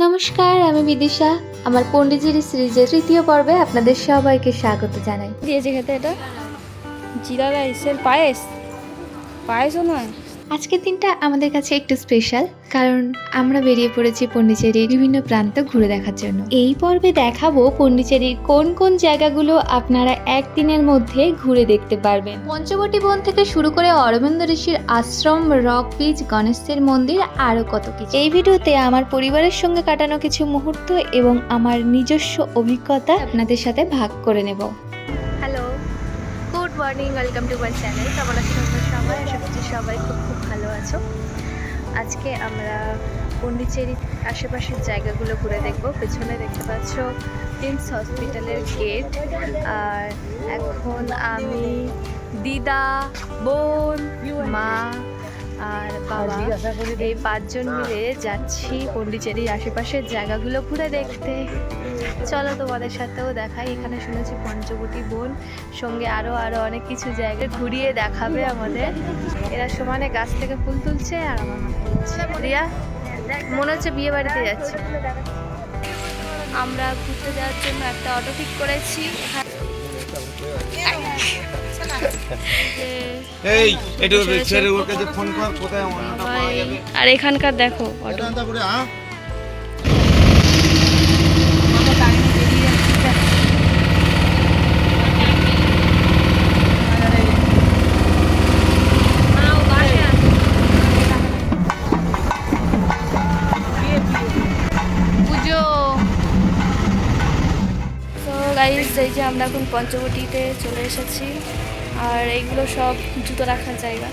নমস্কার, আমি বিদিশা। আমার পন্ডিচেরি সিরিজের তৃতীয় পর্বে আপনাদের সবাইকে স্বাগত জানাই। দিয়েছে খেতে এটা জিরা রাইসের পায়েস পায়েসও নয়। আজকের দিনটা আমাদের কাছে একটু স্পেশাল, কারণ আমরা বেরিয়ে পড়েছি পন্ডিচেরির বিভিন্ন প্রান্ত ঘুরে দেখার জন্য। এই পর্বে দেখাবো পন্ডিচেরির কোন কোন জায়গাগুলো আপনারা একদিনের মধ্যে ঘুরে দেখতে পারবেন। পঞ্চবটী বন থেকে শুরু করে অরবিন্দ ঋষির আশ্রম, রক বিচ, গণেশের মন্দির, আরো কত কিছু। এই ভিডিওতে আমার পরিবারের সঙ্গে কাটানো কিছু মুহূর্ত এবং আমার নিজস্ব অভিজ্ঞতা আপনাদের সাথে ভাগ করে নেব। Hello, good morning, welcome to my channel. কেমন আছো সবাই? আশা করছি সবাই খুব ভালো আছো। আজকে আমরা পন্ডিচেরির আশেপাশের জায়গাগুলো ঘুরে দেখবো। পেছনে দেখতে পাচ্ছ প্রিন্স হসপিটালের গেট। আর এখন আমি, দিদা, বোন, মা আর বাবা এই 5 জন মিলে যাচ্ছি পন্ডিচেরির আশেপাশের জায়গাগুলো ঘুরে দেখতে। চলো তোমাদের সাথেও দেখাই। এখানে শুনেছি পঞ্চবটী বন, সঙ্গে আরো অনেক কিছু জায়গা ঘুরিয়ে দেখাবে আমাদের। এরা সমানে গাছ থেকে ফুল তুলছে আর আমার মাথায় তুলছে। রিয়া, মনে হচ্ছে বিয়ে বাড়িতে যাচ্ছি। আমরা ঘুরতে যাওয়ার জন্য একটা অটো ঠিক করেছি। আর এখানকার দেখো অটো। গাইস, এই যে আমরা এখন পঞ্চবটিতে চলে এসেছি। আর এইগুলো সব জুতো রাখার জায়গা।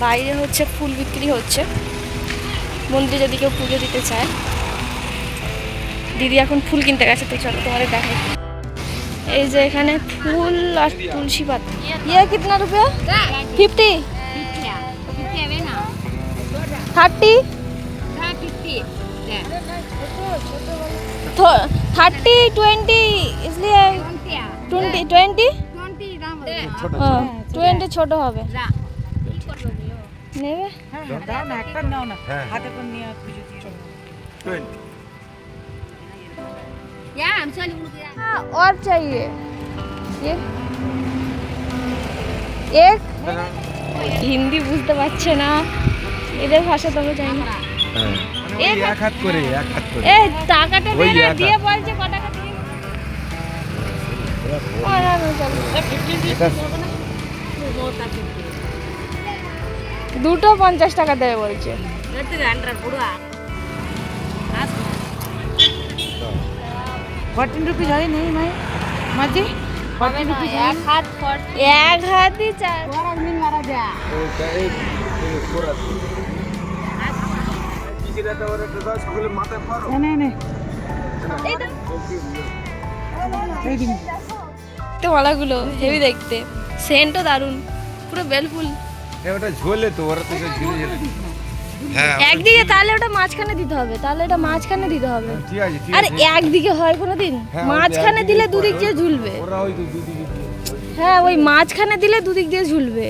বাইরে হচ্ছে ফুল বিক্রি হচ্ছে, মন্দিরে যদি কেউ পুজো দিতে চায়। দিদি এখন ফুল কিনতে গেছে, তো চলো তোমাদের দেখাই। এই যে এখানে ফুল আর তুলসী পাতা। ইয়ে কিতনা রুপিয়া? 50, 30, 30, 20, इसलिए 20 20 ছোট হবে। নেবে और चाहिए ये एक। হিন্দি বুঝতে পারছে না, এদের ভাষা তো আমি জানি না। এক হাত করে এই টাকাটা দিয়ে বলছে কত টাকা দিয়ে। দুটো 50 টাকা দেবে বলছে। 14 रुपीज है नहीं मैं माजी 14 रुपीज এক হাতই চার। मारा जा नहीं नहीं তো মালাগুলো হেভি দেখতে, সেন্টও দারুণ, পুরো বেলফুল। ওটা ঝোলে তো ওরা তো ঝুলে ঝুলে। হ্যাঁ একদিকে, তাহলে ওটা মাঝখানে দিতে হবে, তাহলে এটা মাঝখানে দিতে হবে। ঠিক আছে ঠিক আর আছে। একদিকে হয় কোনোদিন? হ্যাঁ, মাঝখানে দিলে দুদিক দিয়ে ঝুলবে। ওরা ওই তো দুদিকে দিয়ে। হ্যাঁ, ওই মাঝখানে দিলে দুদিক দিয়ে ঝুলবে।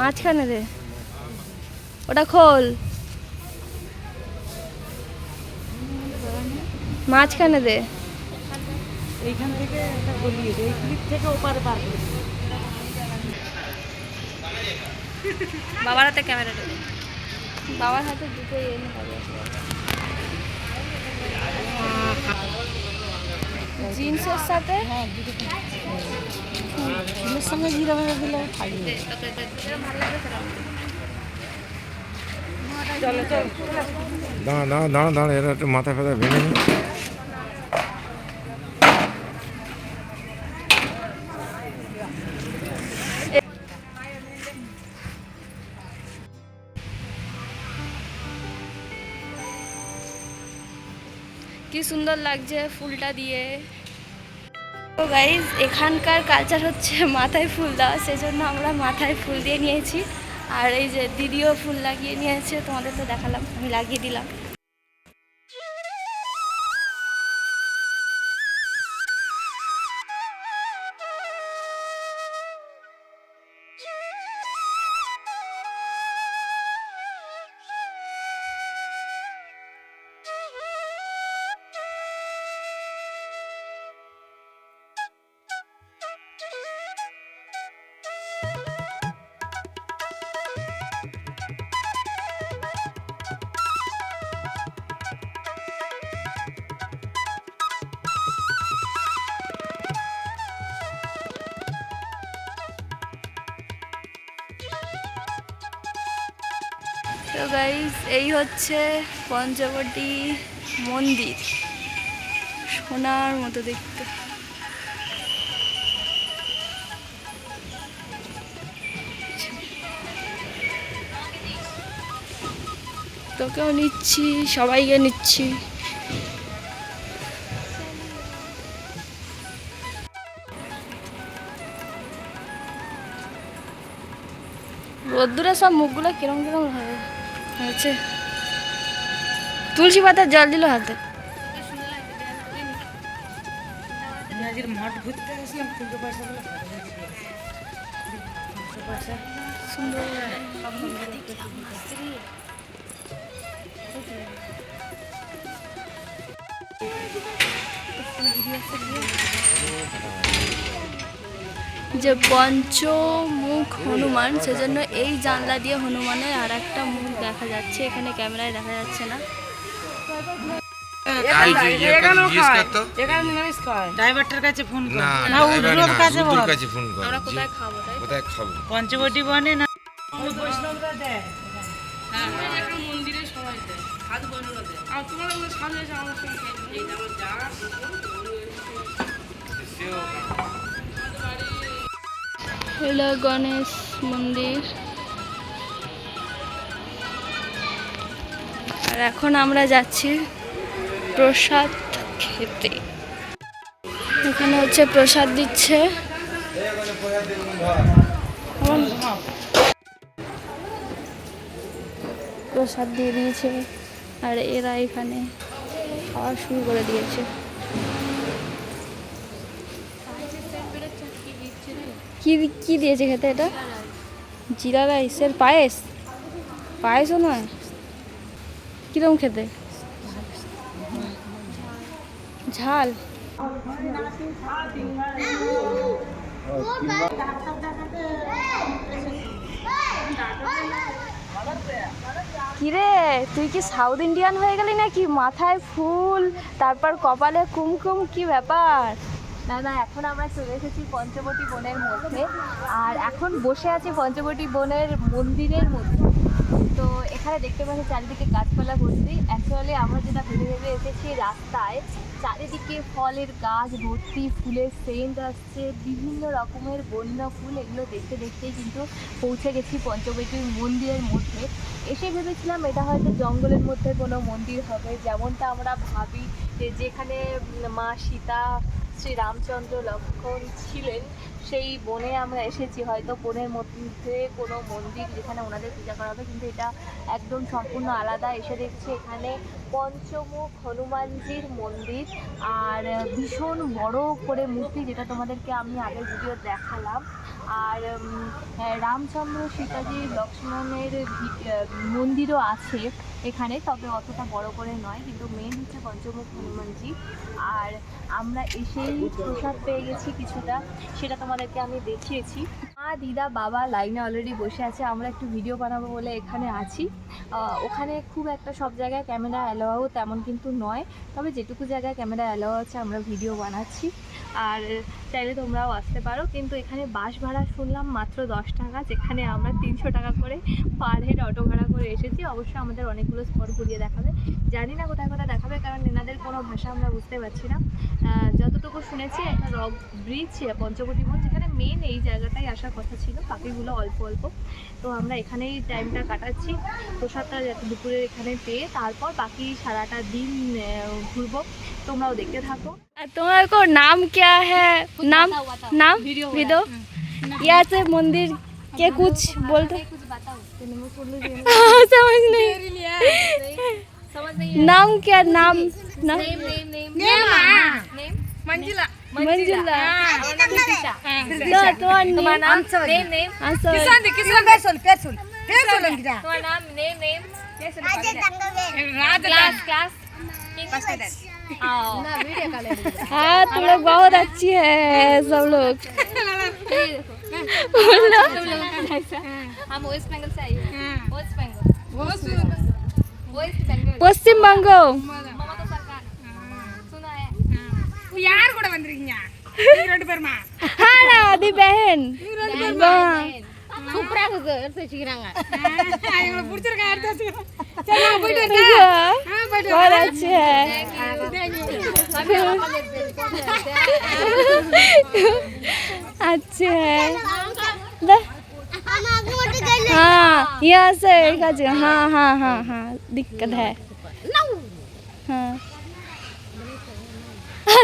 মাঝখানে দে, ওটা খোল, মাঝখানে দে। এইখান থেকে একটা গলিয়ে এই ক্লিপ থেকে ওপারে পার করে দিই। বাবার হাতে ক্যামেরা দেবে, বাবার হাতে দুটো এনে হবে। জিন্সের সাথে এর সঙ্গে জিরা ভেজে দিলে থাকবে। চলো চলো দাঁড়া এরা একটু মাথা ফেলা ভেঙে নি। কি সুন্দর লাগছে ফুলটা দিয়ে। তো গাইজ, এখানকার কালচার হচ্ছে মাথায় ফুল দেওয়া, সেজন্য আমরা মাথায় ফুল দিয়ে নিয়েছি। আর এই যে দিদিও ফুল লাগিয়ে নিয়েছে, তোমাদের তো দেখালাম, আমি লাগিয়ে দিলাম। তো গাইস এই হচ্ছে পঞ্চবটী মন্দির, সোনার মতো দেখতে। তোকেও নিচ্ছি, সবাইকে নিচ্ছি। রোদ্দুরে সব মুখগুলো কিরম কিরম হয়েছে। তুলসী পাতার জল দিল হাতে। আজকের মঠ ঘুরতে আসলাম, কিন্তু পয়সাগুলো সুন্দর যে পঞ্চমুখ হনুমান, সেজন্য এই জানলা দিয়ে হনুমানের আর একটা মুখ দেখা যাচ্ছে, এখানে ক্যামেরায় দেখা যাচ্ছে না। ড্রাইভারটার কাছে ফোন কর, না না উদ্রুর কাছে বল। ফোন কর। আমরা কোথায় খাবো তাই? কোথায় খাবো? পঞ্চবটী বনে না হলো গণেশ মন্দির। আর এখন আমরা যাচ্ছি প্রসাদ খেতে। এখানে হচ্ছে প্রসাদ দিচ্ছে। প্রসাদ দিয়ে দিয়েছে আর এরা এখানে খাওয়া শুরু করে দিয়েছে। কি কি দিয়েছে খেতে? এটা জিরা রাইসের পায়েস। পায়েসও নয়, কিরম খেতে? ঝাল। কিরে তুই কি সাউথ ইন্ডিয়ান হয়ে গেলি নাকি? মাথায় ফুল, তারপর কপালে কুমকুম, কি ব্যাপার? না না, এখন আমরা চলে এসেছি পঞ্চবটী বনের মধ্যে, আর এখন বসে আছি পঞ্চবটী বনের মন্দিরের মধ্যে। তো এখানে দেখতে পাচ্ছি চারিদিকে গাছপালা ভর্তি। অ্যাকচুয়ালি আমরা যেটা ভেবে ভেবে এসেছি, রাস্তায় চারিদিকে ফলের গাছ ভর্তি, ফুলের সেন্ট আসছে, বিভিন্ন রকমের বন্য ফুল। এগুলো দেখতে দেখতেই কিন্তু পৌঁছে গেছি পঞ্চবটীর মন্দিরের মধ্যে। এসে ভেবেছিলাম এটা হয়তো জঙ্গলের মধ্যে কোনো মন্দির হবে, যেমনটা আমরা ভাবি যে যেখানে মা সীতা, শ্রী রামচন্দ্র, লক্ষ্মণ ছিলেন, সেই বনে আমরা এসেছি, হয়তো বনের মধ্যে কোনো মন্দির যেখানে ওনাদের পূজা করা হবে। কিন্তু এটা একদম সম্পূর্ণ আলাদা। এসে দেখছি এখানে পঞ্চমুখ হনুমানজির মন্দির, আর ভীষণ বড় করে মূর্তি, যেটা তোমাদেরকে আমি আগের ভিডিও দেখালাম। আর রামচন্দ্র, সীতাজি, লক্ষ্মণের মন্দিরও আছে এখানে, তবে অতটা বড় করে নয়, কিন্তু মেন হচ্ছে পঞ্চমুখ হনুমানজি। আর আমরা এসেই প্রসাদ পেয়ে গেছি কিছুটা, সেটা তোমাদেরকে আমি দেখিয়েছি। মা, দিদা, বাবা লাইনে অলরেডি বসে আছে। আমরা একটু ভিডিও বানাবো বলে এখানে আছি। ওখানে খুব একটা সব জায়গায় ক্যামেরা অ্যালাউ তেমন কিন্তু নয়, তবে যেটুকু জায়গায় ক্যামেরা অ্যালাউ আছে আমরা ভিডিও বানাচ্ছি। আর চাইলে তোমরাও আসতে পারো, কিন্তু এখানে বাস ভাড়া শুনলাম মাত্র 10 টাকা, যেখানে আমরা 300 টাকা করে পার হেড অটো ভাড়া করে এসেছি। অবশ্যই আমাদের অনেকগুলো স্পট ঘুরিয়ে দেখাবে, জানি না কোথায় কোথায় দেখাবে, কারণ এনাদের কোনো ভাষা আমরা বুঝতে পারছি না। যতটুকু শুনেছি একটা রক ব্রিজ পঞ্চবটী বন, যেখানে মেন এই জায়গাটাই আসার কথা ছিল, বাকিগুলো অল্প অল্প। তো আমরা এখানেই টাইমটা কাটাচ্ছি, প্রসাদটা যাতে দুপুরে এখানে পেয়ে তারপর বাকি সারাটা দিন ঘুরবো। তোমরাও দেখতে থাকো। তোমার को नाम क्या है? नाम नाम वीडियो यहाँ से मंदिर के कुछ बोल दो। समझ नहीं, नाम क्या? नाम मंजुला। मंजुला तुम्हारा नाम? हाँ, तुम लोग बहुत अच्छी है सब लोग। हम वेस्ट बंगाल से आए हैं। वेस्ट बंगाल, पश्चिम बंगाल। ममता सरकार सुना है? यार கூட வந்திருக்கீங்க ரெண்டு பேருமா? हाँ ना, आदि बहन। சூப்பரா இருக்குது எடுத்து வச்சுக்கிறாங்க இவங்களை பிடிச்சிருக்கா எடுத்து வச்சுக்கிறேன் बहुत अच्छे है अच्छे है हाँ यहाँ से हाँ हाँ हाँ हाँ दिक्कत है हाँ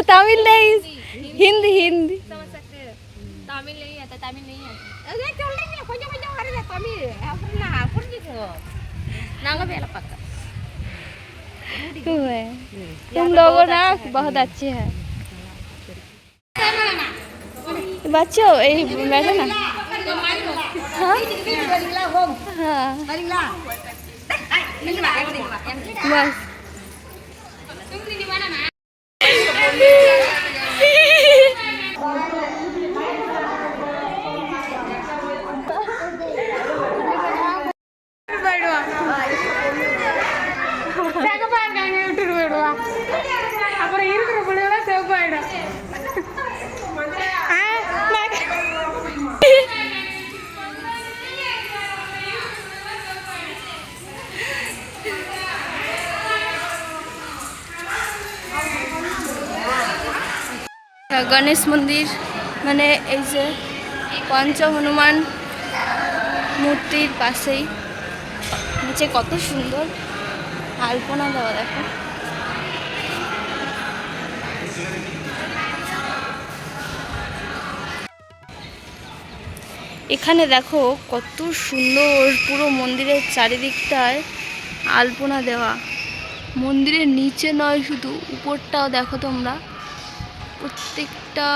तमिल नहीं हिंदी हिंदी तमिल नहीं आता तमिल नहीं आता तुम लोगों ना बहुत अच्छे हैं बच्चों यही बैठो ना हाँ हाँ बस விட்டுட்டு போயிடுவான் அப்புறம் இருக்கிற பிள்ளைகளாம் செவ்வாயிடும் गणेश मंदिर মানে এই যে পঞ্চ হনুমান মূর্তির পাশেই নিচে কত সুন্দর আলপনা দেওয়া দেখো এখানে দেখো কত সুন্দর পুরো মন্দিরের চারিদিকটায় আলপনা দেওয়া মন্দিরের নিচে নয় শুধু উপরটাও দেখো তোমরা প্রত্যেকটা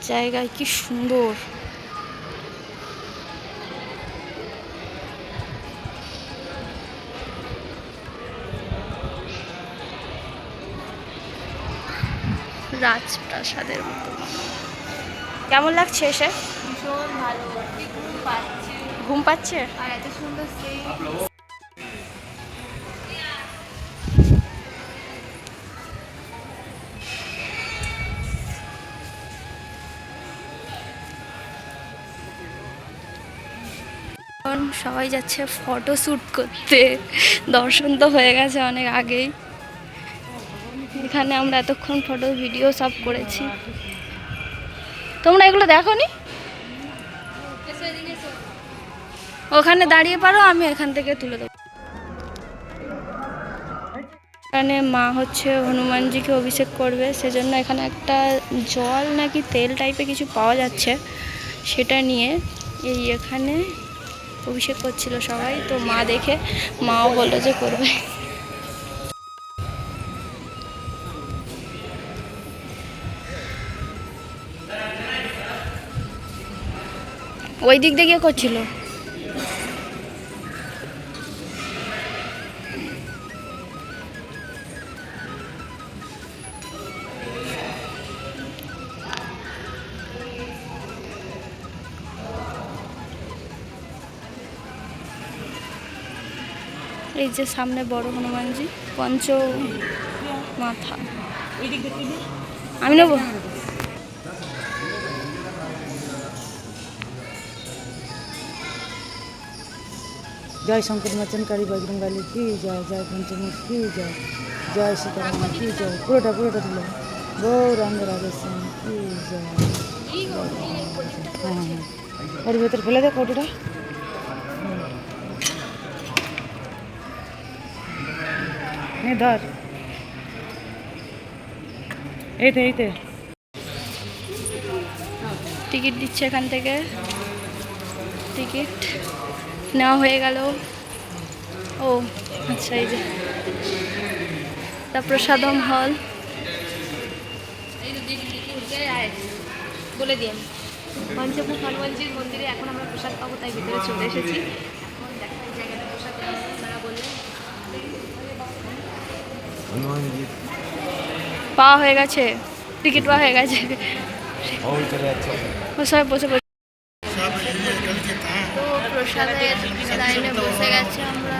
জায়গায় কি সুন্দর রাজপ্রাসাদের মতো কেমন লাগছে এসে ভীষণ ভালো ঘুম পাচ্ছে ঘুম পাচ্ছে আর এত সুন্দর সেই এখন সবাই যাচ্ছে ফটো শ্যুট করতে দর্শন তো হয়ে গেছে অনেক আগেই এখানে আমরা এতক্ষণ ফটো ভিডিও সব করেছি তোমরা এগুলো দেখোনি ওখানে দাঁড়িয়ে পারো আমি এখান থেকে তুলে দেবো এখানে মা হচ্ছে হনুমানজিকে অভিষেক করবে সেজন্য এখানে একটা জল নাকি তেল টাইপের কিছু পাওয়া যাচ্ছে সেটা নিয়ে এই এখানে অভিষেক করছিল সবাই তো মা দেখে মাও বললো যে করবে ওই দিক দিয়ে করছিল এই যে সামনে বড় হনুমানজি পঞ্চ মাথা আমি নেব জয় শঙ্কর মোচনকারী বজরঙ্গবলী কি জয় জয় পঞ্চমুখ কি জয় জয় সীতারাম কি জয় পুরোটা দিল গৌরাঙ্গ রাজস্বামী কি জয় হ্যাঁ হ্যাঁ ওর ভেতর ফেলে দে কৌটোটা ধর এইতে টিকিট দিচ্ছে এখান থেকে টিকিট নেওয়া হয়ে গেল ও আচ্ছা এই যে প্রসাদম হল বলে দিই আমি পঞ্চমুখ হনুমানজির মন্দিরে এখন আমরা প্রসাদ পাবো তাই ভিতরে চলে এসেছি এখন দেখা এই জায়গাটা প্রসাদ আপনারা বললেন পাওয়া হয়ে গেছে টিকিট পাওয়া হয়ে গেছে সবাই বসে তো প্রসাদের লাইনে বসে গেছে আমরা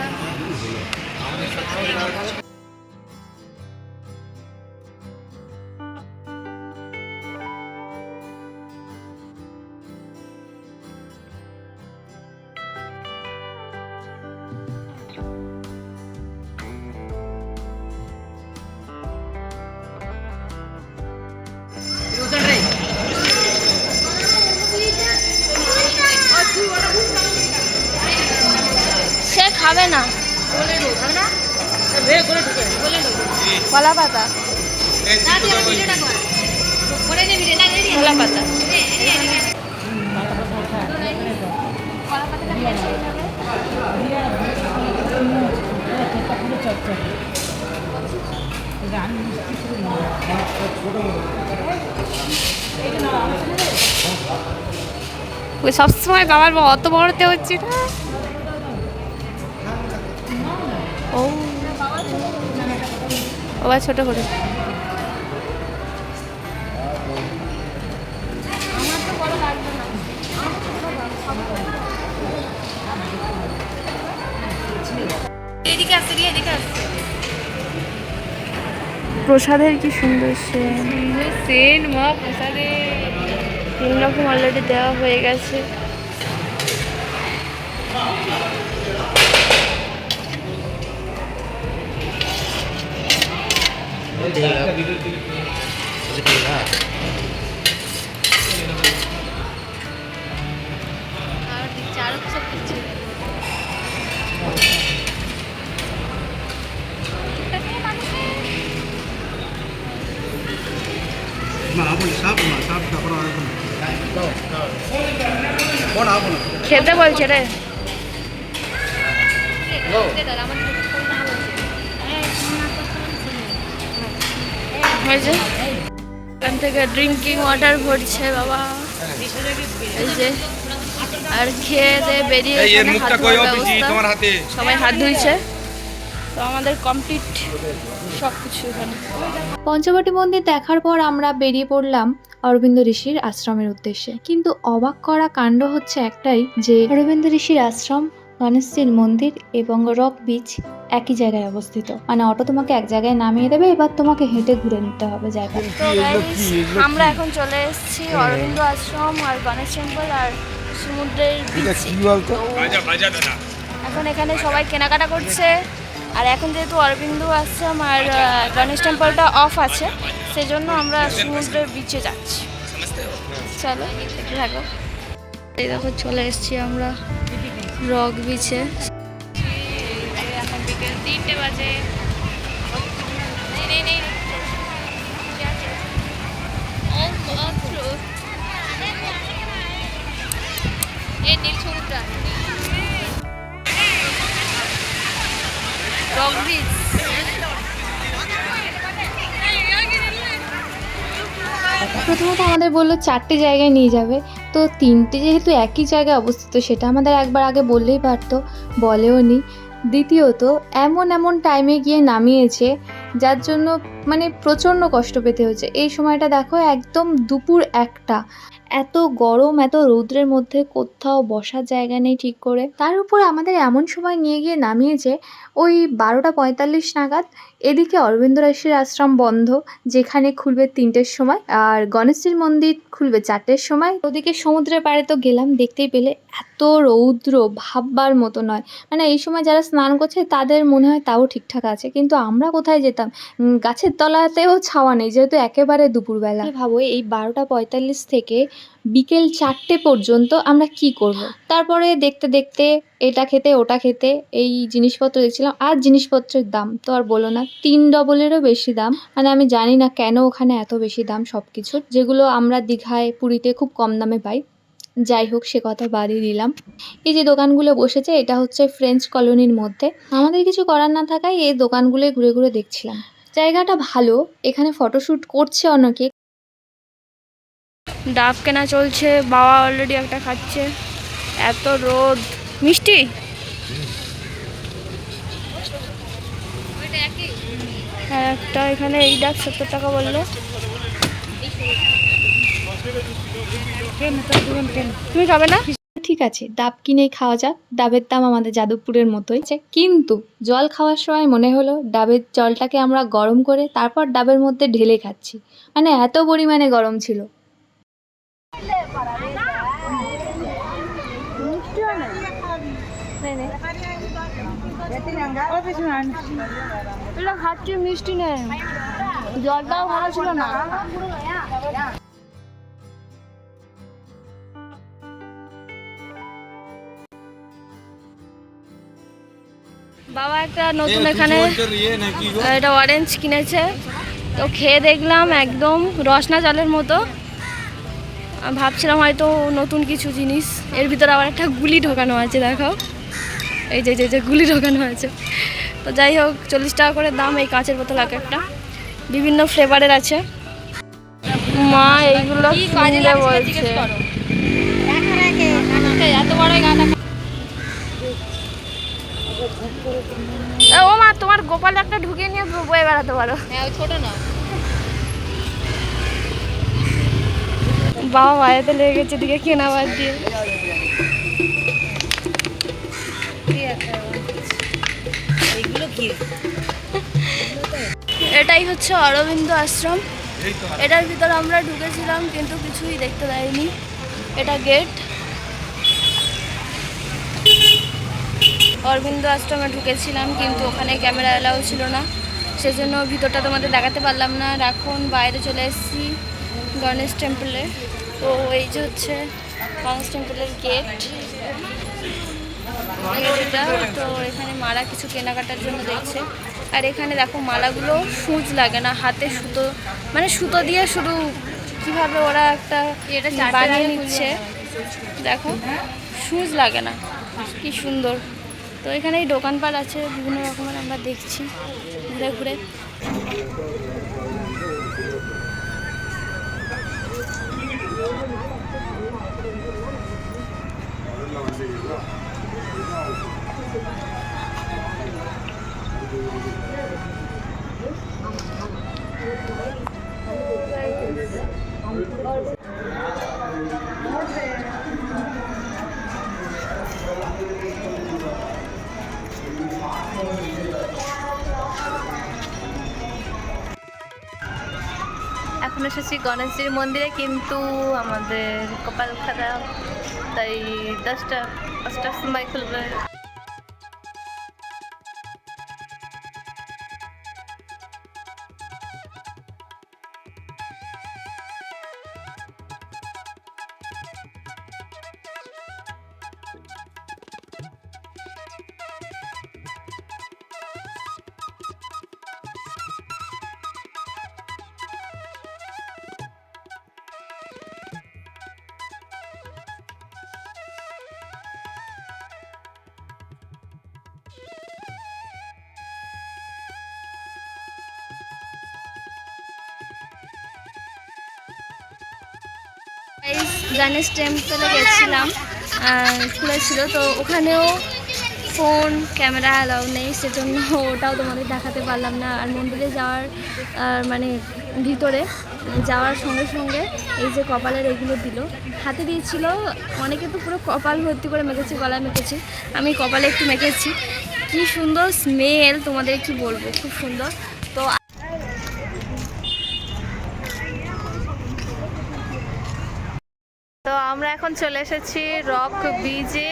কলা পাতা, কলা পাতা। ওই সবসময় বাবার অত বড়তে হচ্ছে না। ও বাবা ছোট করে এদিকে আসছে, এদিকে আসছে। প্রসাদের কি সুন্দর সেন মা, প্রসাদে 3 রকম অলরেডি দেওয়া হয়ে গেছে। খেতে বলছে রে। এখান থেকে ড্রিঙ্কিং ওয়াটার ভরছে বাবা, এই যে। আর খেয়ে দিয়ে বেরিয়ে এখানে হাত ধোয়ার ব্যবস্থা, সবাই হাত ধুইছে। তো আমাদের কমপ্লিট সব কিছু এখানে। পঞ্চবটী মন্দির দেখার পর আমরা বেরিয়ে পড়লাম অরবিন্দ ঋষির আশ্রমের উদ্দেশ্যে। কিন্তু অবাক করা কাণ্ড হচ্ছে একটাই, যে অরবিন্দ ঋষির আশ্রম, গণেশজির মন্দির এবং রক বিচ একই জায়গায় অবস্থিত। মানে অটো তোমাকে এক জায়গায় নামিয়ে দেবে, এবার তোমাকে হেঁটে ঘুরে নিতে হবে জায়গা। তো গাইস, আমরা এখন চলে এসেছি অরবিন্দ আশ্রম আর গণেশ টেম্পল আর সমুদ্রের বিচে। এখন এখানে সবাই কেনাকাটা করছে। আর এখন যেহেতু অরবিন্দ আশ্রম আর গণেশ টেম্পলটা অফ আছে, সেজন্য আমরা সমুদ্রের বিচে যাচ্ছি। চলো দেখতে থাকো। এই দেখো চলে এসেছি আমরা রক বিচে। এখন বিকেল 3টে বাজে। এই নীল সমুদ্র, রক বিচ। প্রথমত আমাদের বললো 4টে জায়গায় নিয়ে যাবে, তো 3টে যেহেতু একই জায়গায় অবস্থিত সেটা আমাদের একবার আগে বললেই পারতো, বলেও নি। দ্বিতীয়ত এমন টাইমে গিয়ে নামিয়েছে, যার জন্য মানে প্রচণ্ড কষ্ট পেতে হচ্ছে। এই সময়টা দেখো একদম দুপুর 1টা, এত গরম, এত রৌদ্রের মধ্যে কোথাও বসার জায়গা নেই ঠিক করে। তার উপর আমাদের এমন সময় নিয়ে গিয়ে নামিয়েছে ওই 12:45 নাগাদ। এদিকে অরবিন্দ ঋষির আশ্রম বন্ধ, যেখানে খুলবে 3টের সময়, আর গণেশজির মন্দির খুলবে 4টের সময়। ওদিকে সমুদ্রের পাড়ে তো গেলাম, দেখতেই পেলে এত রৌদ্র ভাববার মতো নয়। মানে এই সময় যারা স্নান করছে তাদের মনে হয় তাও ঠিকঠাক আছে, কিন্তু আমরা কোথায় যেতাম, গাছের তলাতেও ছাওয়া নেই, যেহেতু একেবারে দুপুরবেলা। ভাবো এই 12:45 থেকে বিকেল 4টে পর্যন্ত আমরা কি করব। তারপরে দেখতে দেখতে এটা খেতে ওটা খেতে এই জিনিসপত্র দেখছিলাম। আর জিনিসপত্রের দাম তো আর বলো না, 3 ডবলেরও বেশি দাম। মানে আমি জানি না কেন ওখানে এত বেশি দাম সব কিছুর, যেগুলো আমরা দীঘায় পুরীতে খুব কম দামে পাই। যাই হোক, সে কথা বাদই দিলাম। এই যে দোকানগুলো বসেছে, এটা হচ্ছে ফ্রেঞ্চ কলোনির মধ্যে। আমাদের কিছু করার না থাকায় এই দোকানগুলোয় ঘুরে ঘুরে দেখছিলাম। জায়গাটা ভালো, এখানে ফটোশ্যুট করছে অনেকে। ডাব কেনা চলছে, বাবা অলরেডি একটা খাচ্ছে। এত রোদ। মিষ্টি হ্যাঁ, একটা এখানে এই ডাব 70 টাকা বললো। তুমি খাবে না? ঠিক আছে, ডাব কিনেই খাওয়া যাক। ডাবের দাম আমাদের যাদবপুরের মতোই, কিন্তু জল খাওয়ার সময় মনে হলো ডাবের জলটাকে আমরা গরম করে তারপর ডাবের মধ্যে ঢেলে খাচ্ছি। মানে এত পরিমাণে গরম ছিল। খাচ্ছি মিষ্টি নেই, জলটাও ভালো ছিল না। বাবা একটা নতুন এখানে এটা অরেঞ্জ কিনেছে, তো খেয়ে দেখলাম একদম রসনা জলের মতো। আমি ভাবছিলাম হয়তো নতুন কিছু জিনিস, এর ভিতরে আবার একটা গুলি ঢোকানো আছে, দেখাও এই যে যে গুলি ঢোকানো আছে। তো যাই হোক 40 টাকা করে দাম এই কাঁচের বোতল এক একটা, বিভিন্ন ফ্লেভারের আছে। মা এইগুলো কিনবে বলছে। ও মা, তোমার গোপাল একটা ঢুকিয়ে নিয়ে বয়ে বেড়াতে পারো। ছোট না বাবা, বাড়িতে লেগে গেছে দিকে কেনা বাদ দিয়ে। এটাই হচ্ছে অরবিন্দ আশ্রম। এটার ভিতরে আমরা ঢুকেছিলাম কিন্তু কিছুই দেখতে দেয়নি। এটা গেট। অরবিন্দ আশ্রমে ঢুকেছিলাম কিন্তু ওখানে ক্যামেরা এলাও ছিল না, সেজন্য ভিতরটা তোমাদের দেখাতে পারলাম না। আর এখন বাইরে চলে এসেছি গণেশ টেম্পলে। তো এই যে হচ্ছে গণেশ টেম্পলের গেট। এটা তো এখানে মারা কিছু কেনাকাটার জন্য দেখছে। আর এখানে দেখো মালাগুলো সূচ লাগে না, হাতে সুতো, মানে সুতো দিয়ে শুধু কিভাবে ওরা একটা বানিয়ে নিচ্ছে, দেখো সূচ লাগে না, কি সুন্দর। তো এখানে এই দোকানপাট আছে বিভিন্ন রকমের, আমরা দেখছি ঘুরে ঘুরে। এখন এসেছি গণেশজির মন্দিরে, কিন্তু আমাদের কপাল খারাপ, তাই 10টার সময় খুলবে। এই গণেশ টেম্পলে গেছিলাম, খুলেছিল, তো ওখানেও ফোন ক্যামেরা অ্যালাউ নেই, সেজন্য ওটাও তোমাদের দেখাতে পারলাম না। আর মন্দিরে যাওয়ার মানে ভিতরে যাওয়ার সঙ্গে সঙ্গে এই যে কপালের এগুলো দিল, হাতে দিয়েছিল। অনেকে তো পুরো কপাল ভর্তি করে মেখেছি, গলায় মেখেছি, আমি কপালে একটু মেখেছি। কি সুন্দর স্মেল, তোমাদের কি বলবো, খুব সুন্দর। তো আমরা এখন চলে এসেছি রক বিচে।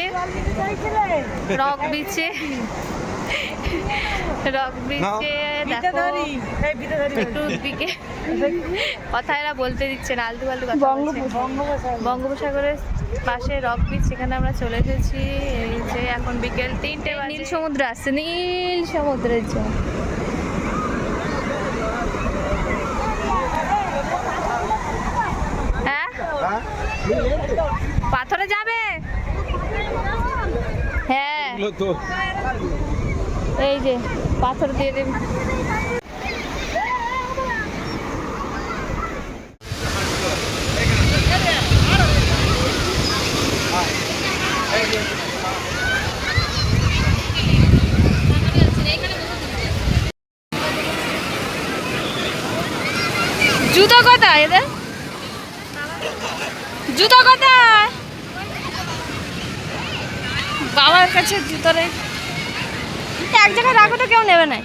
দেখো একটু দিকে কথা এরা বলতে দিচ্ছে না, আলতু ফালতু কথা বলছে। বঙ্গোপসাগরের পাশে রক বিচ, সেখানে আমরা চলে এসেছি। এই যে এখন বিকেল 3টে, নীল সমুদ্র আসছে, নীল সমুদ্রের জন্য। হ্যাঁ, পাথরে যাবে। হ্যাঁ, এই যে পাথর দিয়ে দেবে। জুতো কোথায় এদের? জুতো কোথায়? বাবার কাছে জুতো রে, এক জায়গায় রাখো তো কেউ নেবে না।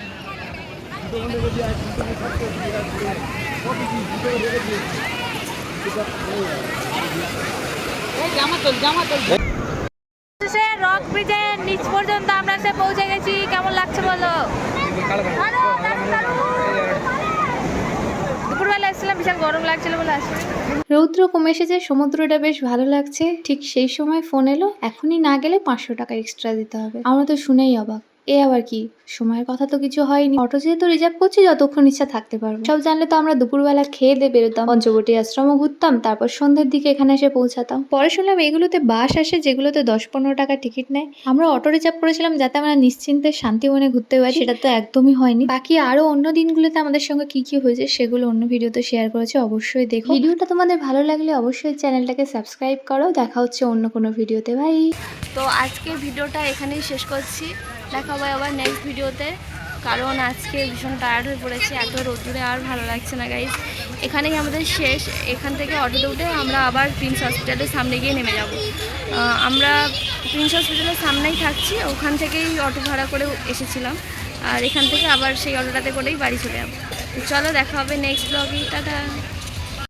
রক ব্রিজের নিচ পর্যন্ত আমরা এসে পৌঁছে গেছি। কেমন লাগছে বলো? দুপুরবেলা এসেছিলাম, বিশাল গরম লাগছিল বলে আসলে। রৌদ্র কমে এসেছে, সমুদ্রটা বেশ ভালো লাগছে। ঠিক সেই সময় ফোন এলো, এখনই না গেলে 500 টাকা এক্সট্রা দিতে হবে। আমরা তো শুনেই অবাক। এ আবার কি, সময়ের কথা তো কিছু হয়নি। অটো যেহেতু রিজার্ভ করছি, যতক্ষণ ইচ্ছা থাকতে পারবো। সব জানলে তো আমরা দুপুরবেলা খেয়ে দিয়ে বেরোতাম, পঞ্চবটী আশ্রমও ঘুরতাম, তারপর সন্ধ্যের দিকে এখানে এসে পৌঁছাতাম। পরে শুনলাম এগুলোতে বাস আসে যেগুলোতে 10-15 টাকা টিকিট নেয়। আমরা অটো রিজার্ভ করেছিলাম যাতে আমরা নিশ্চিন্তে শান্তি মনে ঘুরতে পারি, সেটা তো একদমই হয়নি। বাকি আরো অন্য দিনগুলোতে আমাদের সঙ্গে কি কি হয়েছে সেগুলো অন্য ভিডিওতে শেয়ার করেছি, অবশ্যই দেখো। ভিডিওটা তোমাদের ভালো লাগলে অবশ্যই চ্যানেলটাকে সাবস্ক্রাইব করো। দেখা হচ্ছে অন্য কোনো ভিডিওতে, বাই। তো আজকে ভিডিওটা এখানেই শেষ করছি, দেখা হবে আবার নেক্সট ভিডিওতে। কারণ আজকে ভীষণ টায়ার্ড হয়ে পড়েছি, এত রোদ্দুরে আর ভালো লাগছে না গাইজ। এখানেই আমাদের শেষ। এখান থেকে অটোতে উঠে আমরা আবার প্রিন্স হসপিটালের সামনে গিয়ে নেমে যাব। আমরা প্রিন্স হসপিটালের সামনেই থাকছি, ওখান থেকেই অটো ভাড়া করে এসেছিলাম, আর এখান থেকে আবার সেই অটোটাতে করেই বাড়ি চলে যাবো। চলো দেখা হবে নেক্সট ব্লগে, টাটা।